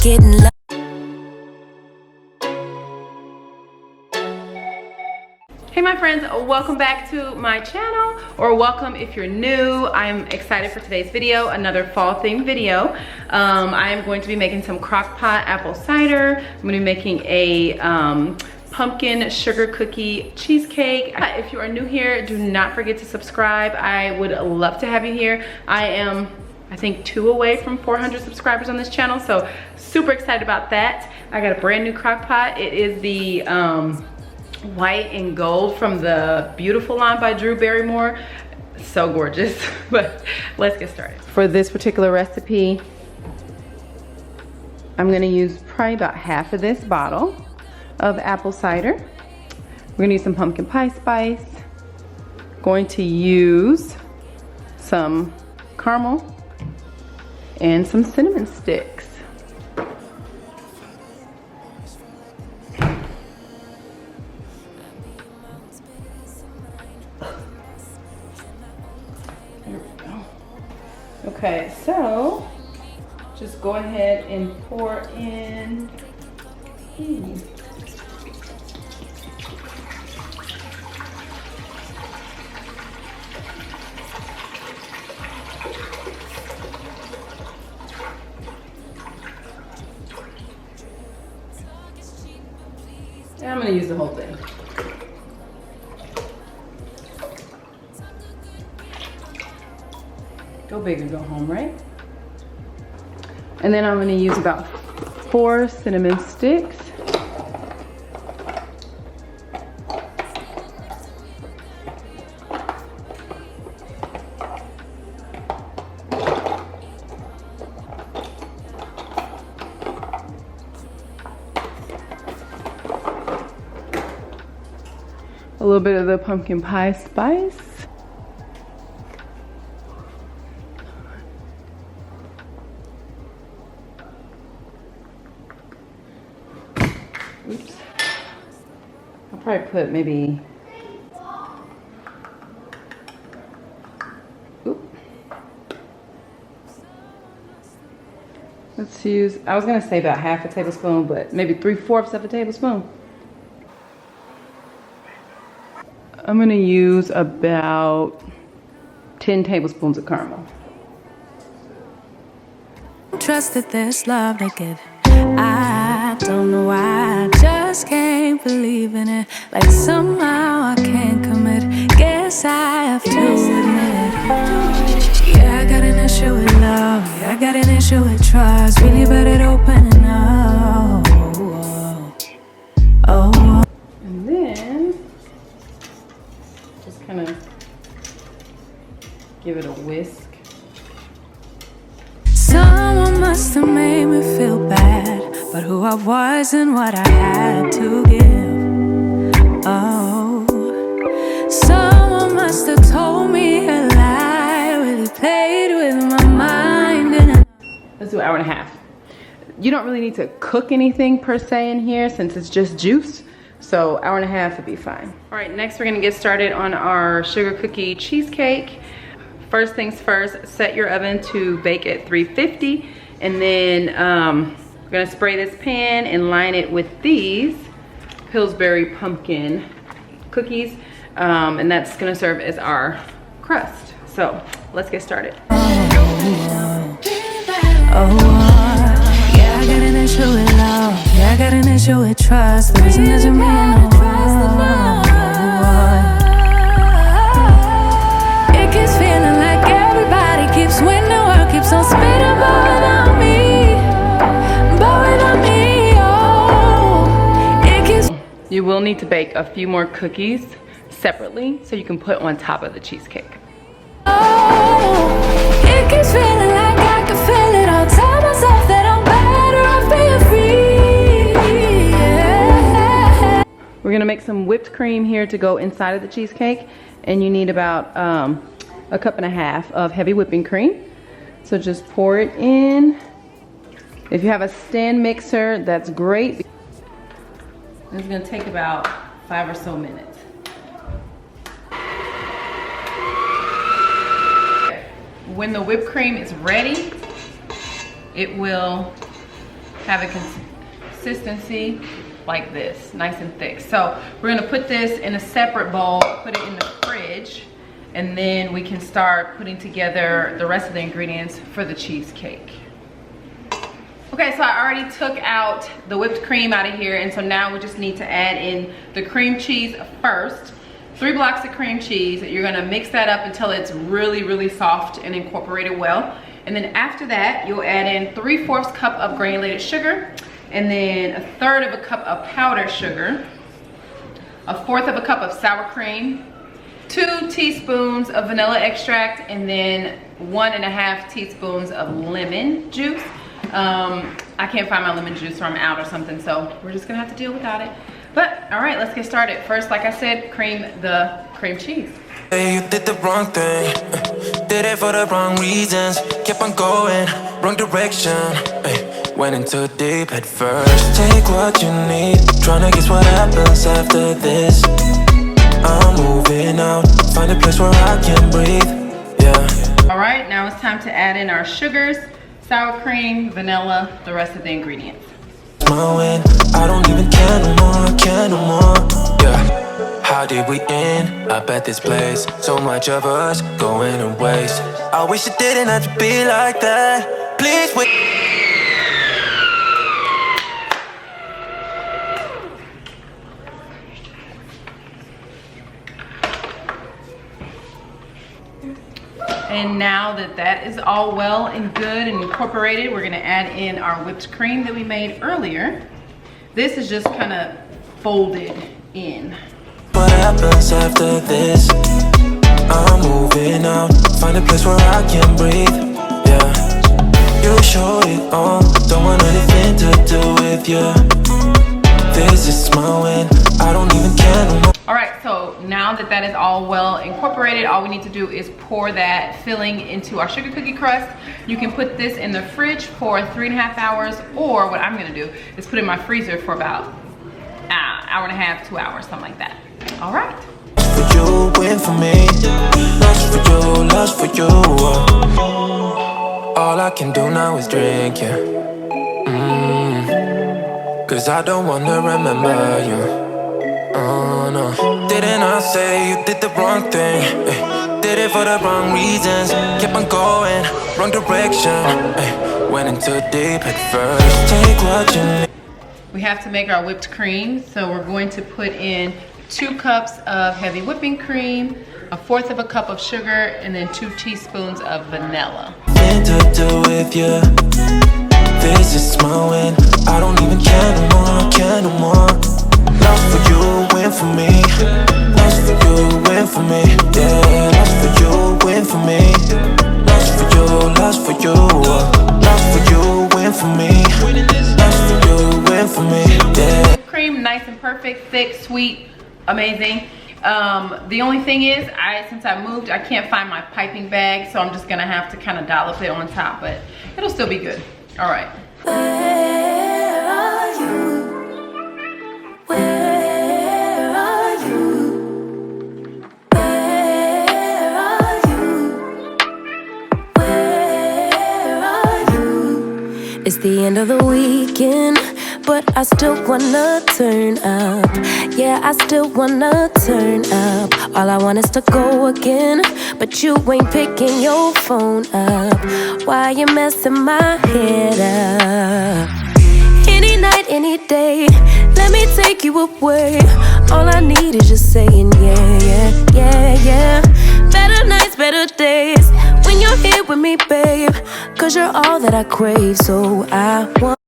getting low. Hey my friends, welcome back to my channel, or welcome if you're new. I'm excited for today's video, another fall themed video. I am going to be making some crock pot apple cider. I'm going to be making a pumpkin sugar cookie cheesecake. If you are new here, do not forget to subscribe. I would love to have you here. I am, I think, 2 away from 400 subscribers on this channel, so super excited about that. I got a brand new crock pot. It is the white and gold from the Beautiful line by Drew Barrymore. So gorgeous. But let's get started. For this particular recipe, I'm gonna use probably about half of this bottle of apple cider. We're gonna use some pumpkin pie spice. Going to use some caramel and some cinnamon sticks. Okay, so just go ahead and pour in and I'm gonna use the whole thing. Go big or go home, right? And then I'm gonna use about 4 cinnamon sticks. A little bit of the pumpkin pie spice. Oops. I'll probably put maybe, let's use, I was gonna say about half a tablespoon, but maybe 3/4 of a tablespoon. I'm gonna use about 10 tablespoons of caramel. Trust that there's love to give. I don't know why, I just can't believe in it. Like somehow I can't commit. Guess I have to admit. Yeah, I got an issue with love. Yeah, I got an issue with trust. Really bad at opening up. Oh. And then just kind of give it a whisk. Someone must have made me feel bad, but who I was and what I had to give. Oh, someone must have told me a lie, really played with my mind. And let's do 1.5 hours. You don't really need to cook anything per se in here since it's just juice. So 1.5 hours would be fine. All right, next we're gonna get started on our sugar cookie cheesecake. First things first, set your oven to bake at 350, and then we're gonna spray this pan and line it with these Pillsbury pumpkin cookies, and that's gonna serve as our crust. So let's get started. yeah, I got an issue with love. Yeah, I got an issue with trust. The reason that you mean no trust. It keeps feeling like everybody keeps winning. The world keeps on spinning, but without me, oh, it keeps. You will need to bake a few more cookies separately so you can put on top of the cheesecake. Oh, it keeps feeling like I can feel it. I'll tell myself that I'm better off being free. Yeah. We're gonna make some whipped cream here to go inside of the cheesecake, and you need about 1.5 cups of heavy whipping cream. So just pour it in. If you have a stand mixer, that's great. It's gonna take about 5 or so minutes. When the whipped cream is ready, it will have a consistency like this, nice and thick. So we're gonna put this in a separate bowl, put it in the fridge, and then we can start putting together the rest of the ingredients for the cheesecake. Okay, so I already took out the whipped cream out of here, and so now we just need to add in the cream cheese first. 3 blocks of cream cheese. You're gonna mix that up until it's really, really soft and incorporated well. And then after that, you'll add in 3/4 cup of granulated sugar, and then 1/3 of a cup of powdered sugar, 1/4 of a cup of sour cream, 2 teaspoons of vanilla extract, and then 1.5 teaspoons of lemon juice. I can't find my lemon juice or I'm out or something, so we're just gonna have to deal without it. But all right, let's get started. First, like I said, cream the cream cheese. You did the wrong thing, did it for the wrong reasons. Kept on going, wrong direction, went into deep at first. Take what you need, tryna guess what happens after this. I'm moving out, find a place where I can breathe, yeah. All right, now it's time to add in our sugars, sour cream, vanilla, the rest of the ingredients. My win, I don't even care no more, yeah. How did we end up at this place? So much of us going to waste. I wish it didn't have to be like that. Please wait. And now that that is all well and good and incorporated, we're gonna add in our whipped cream that we made earlier. This is just kind of folded in. What happens after this? I'm moving out, find a place where I can breathe, yeah. You show it all, don't want anything to do with you. This is my win, I don't even care no more. All right, so now that that is all well incorporated, all we need to do is pour that filling into our sugar cookie crust. You can put this in the fridge for 3.5 hours, or what I'm gonna do is put it in my freezer for about an hour and a half, 2 hours, something like that. All right. For you, win for me, lost for you, lost for you. All I can do now is drink, yeah. Cause I don't wanna remember you. Oh no, didn't I say you did the wrong thing? Did it for the wrong reasons. Kept on going, wrong direction. Went into deep at first. Take what you need. We have to make our whipped cream, so we're going to put in 2 cups of heavy whipping cream, 1/4 of a cup of sugar, and then 2 teaspoons of vanilla. Nothing to do with you. This is my win. I don't even care no more. Lost for you, win for me. Lost for you, win for me. Yeah, lost for you, win for me. Lost for you, lost for you. Lost for you, win for me. Lost for you, win for me. Yeah. Cream, nice and perfect, thick, sweet, amazing. The only thing is, since I moved, I can't find my piping bag, so I'm just gonna have to kind of dollop it on top, but it'll still be good. All right. Where are you? Where are you? Where are you? Where are you? It's the end of the weekend, but I still wanna turn up. Yeah, I still wanna turn up. All I want is to go again, but you ain't picking your phone up. Why you messing my head up? Any night, any day, let me take you away. All I need is just saying yeah, yeah, yeah, yeah. Better nights, better days, when you're here with me, babe. Cause you're all that I crave, so I want